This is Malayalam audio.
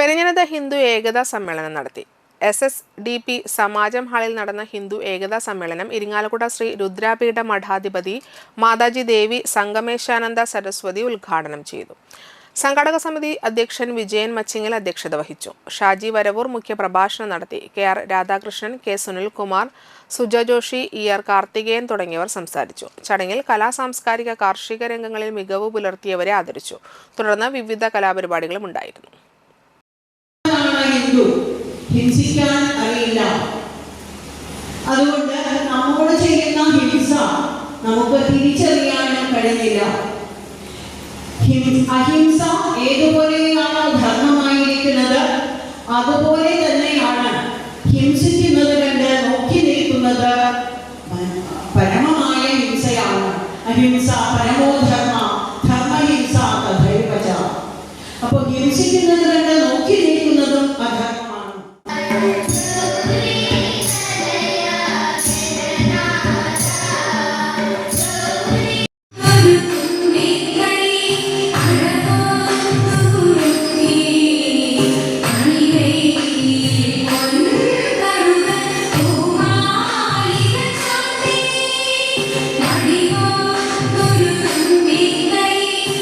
പെരിഞ്ഞനത്ത് ഹിന്ദു ഏകതാ സമ്മേളനം നടത്തി. SSDP സമാജം ഹാളിൽ നടന്ന ഹിന്ദു ഏകതാ സമ്മേളനം ഇരിങ്ങാലക്കുട ശ്രീ രുദ്രാപീഠ മഠാധിപതി മാതാജി ദേവി സംഗമേശാനന്ദ സരസ്വതി ഉദ്ഘാടനം ചെയ്തു. സംഘാടക സമിതി അധ്യക്ഷൻ വിജയൻ മച്ചിങ്ങൽ അധ്യക്ഷത വഹിച്ചു. ഷാജി വരവൂർ മുഖ്യപ്രഭാഷണം നടത്തി. KR Radhakrishnan, K Sunilkumar, Suja Joshi, ER Karthikeyan തുടങ്ങിയവർ സംസാരിച്ചു. ചടങ്ങിൽ സാംസ്കാരിക കാർഷിക രംഗങ്ങളിൽ മികവ് പുലർത്തിയവരെ ആദരിച്ചു. തുടർന്ന് വിവിധ കലാപരിപാടികളും ഉണ്ടായിരുന്നു. ഹിംസിക്കാൻ അറിയില്ല. അതുകൊണ്ട് നമ്മോട് ചെയ്യുന്ന ഹിംസ നമുക്ക് തിരിച്ചറിയാനും കഴിഞ്ഞില്ല. അഹിംസ ഏതുപോലെയാണോ ധർമ്മമായിരിക്കുന്നത് അതുപോലെ തന്നെയാണ് ഹിംസിക്കുന്നത് കണ്ട് നോക്കി നിൽക്കുന്നത് പരമമായ ഹിംസയാണ്. അഹിംസ പരമോ ധർമ്മ, ധർമ്മഹിംസ തഥൈവ ച. അപ്പോൾ ഹിംസിക്കുന്നത് കണ്ട് നോക്കി നിൽക്കുന്നതും അധർമ്മം.